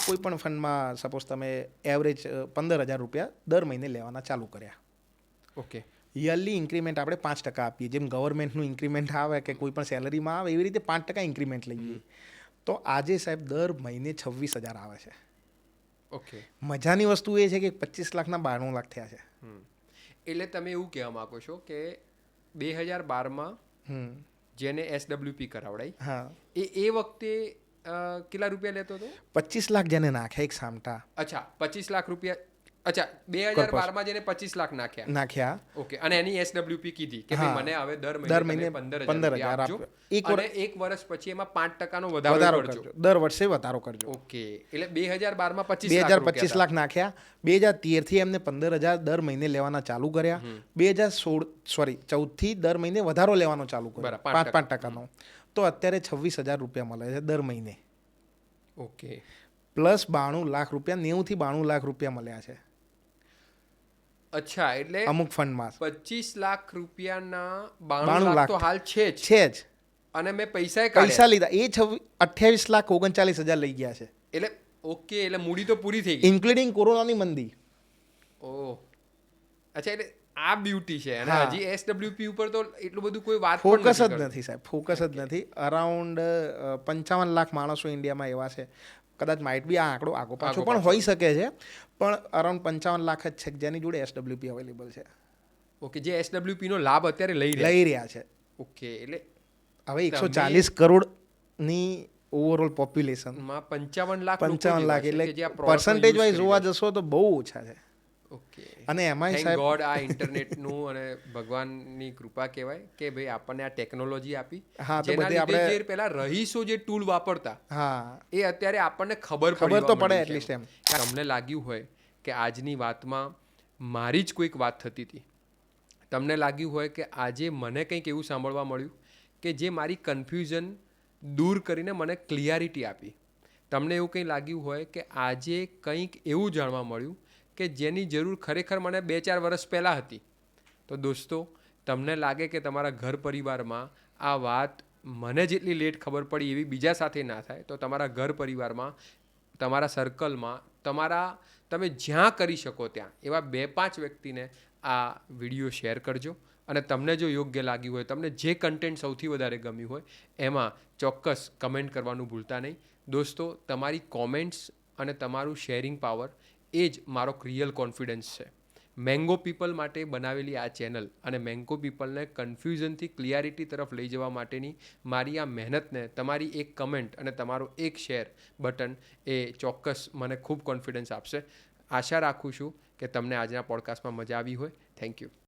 કોઈ પણ ફંડમાં સપોઝ તમે એવરેજ 15,000 રૂપિયા દર મહિને લેવાના ચાલુ કર્યા. ઓકે. યરલી ઇન્ક્રીમેન્ટ આપણે 5% આપીએ. જેમ ગવર્મેન્ટનું ઇન્ક્રીમેન્ટ આવે કે કોઈ પણ સેલરીમાં આવે એવી રીતે 5% ઇન્ક્રીમેન્ટ લઈએ. તો આજે સાહેબ દર મહિને 26,000 આવે છે. ઓકે. મજાની વસ્તુ એ છે કે 25 લાખના 92 લાખ થયા છે. એટલે તમે એવું કહેવા માંગો છો કે 2012માં જેને SWP કરાવડાઈ, હા, એ વખતે કેટલા રૂપિયા લેતો હતો? 25 લાખ જેને નાખ્યા એક સામટા. અચ્છા, 25 લાખ રૂપિયા. અચ્છા, 2012માં જેને 25 લાખ નાખ્યા. ઓકે. અને એની SWP કીધી કે ભાઈ મને હવે દર મહિને 15,000 આપજો અને એક વર્ષ પછી એમાં 5%નો વધારો કરજો. દર વર્ષે વધારો કરજો. ઓકે. એટલે 2012માં 25 લાખ નાખ્યા. 2013 થી એમને 15,000 દર મહિને લેવાના ચાલુ કર્યા. 2014 થી દર મહિને વધારો લેવાનો ચાલુ કર્યો 5%નો. તો અત્યારે 26,000 રૂપિયા મળે છે દર મહિને. ઓકે. પ્લસ 92 લાખ રૂપિયા, 90 થી 92 લાખ રૂપિયા મળ્યા છે. અચ્છા, એટલે અમુક ફંડમાં 25 લાખ રૂપિયાના 92 લાખ તો હાલ છે જ. અને મેં પૈસા લીધા એ 28,39,000 લઈ ગયા છે. એટલે ઓકે, એટલે મૂડી તો પૂરી થઈ ગઈ ઇન્ક્લુડિંગ કોરોનાની મંદી. ઓહ, અચ્છા. એટલે આ બ્યુટી છે. અને હજી SWP ઉપર તો એટલું બધું કોઈ વાત ફોકસ જ નથી સાહેબ, ફોકસ જ નથી. અરાઉન્ડ 55 લાખ માણસો ઇન્ડિયામાં એવા છે. કદાચ માઇટ બી આ આંકડો આગો પાછો પણ હોઈ શકે છે, પણ અરાઉન્ડ 55 લાખ જ છે જેની જોડે SWP અવેલેબલ છે. ઓકે. જે SWP નો લાભ અત્યારે લઈ રહ્યા છે. ઓકે. એટલે હવે 140 કરોડની ઓવરઓલ પોપ્યુલેશનમાં 55 લાખ એટલે પર્સન્ટેજ વાઇઝ જોવા જશો તો બહુ ઓછા છે. ઓકે. અને એમાં થેન્ક ગોડ આ ઇન્ટરનેટનું અને ભગવાનની કૃપા કહેવાય કે ભાઈ આપણને આ ટેકનોલોજી આપી. જેના લીધે જે પહેલા રહીશો જે ટૂલ વાપરતા, એ અત્યારે આપણને ખબર તો પડે એટલીસ્ટ. એમ તમને લાગ્યું હોય કે આજની વાતમાં મારી જ કોઈક વાત થતી હતી, તમને લાગ્યું હોય કે આજે મને કંઈક એવું સાંભળવા મળ્યું કે જે મારી કન્ફ્યુઝન દૂર કરીને મને ક્લિયરિટી આપી, તમને એવું કંઈ લાગ્યું હોય કે આજે કંઈક એવું જાણવા મળ્યું કે જેની જરૂર ખરેખર મને 2-4 વર્ષ પહેલાં હતી, તો દોસ્તો તમને લાગે કે તમારા ઘર પરિવારમાં આ વાત મને જેટલી લેટ ખબર પડી એવી બીજા સાથે ના થાય, તો તમારા ઘર પરિવારમાં, તમારા સર્કલમાં, તમે જ્યાં કરી શકો ત્યાં એવા 2-5 વ્યક્તિને આ વિડીયો શેર કરજો. અને તમને જો યોગ્ય લાગ્યું હોય, તમને જે કન્ટેન્ટ સૌથી વધારે ગમ્યું હોય, એમાં ચોક્કસ કમેન્ટ કરવાનું ભૂલતા નહીં. દોસ્તો, તમારી કોમેન્ટ્સ અને તમારું શેરિંગ પાવર એ જ મારો રિયલ કોન્ફિડન્સ છે. મેંગો પીપલ માટે બનાવેલી આ ચેનલ અને મેંગો પીપલને કન્ફ્યુઝનથી ક્લિયરિટી તરફ લઈ જવા માટેની મારી આ મહેનતને તમારી એક કમેન્ટ અને તમારો એક શેર બટન એ ચોક્કસ મને ખૂબ કોન્ફિડન્સ આપશે. આશા રાખું છું કે તમને આજના પોડકાસ્ટમાં મજા આવી હોય. Thank you.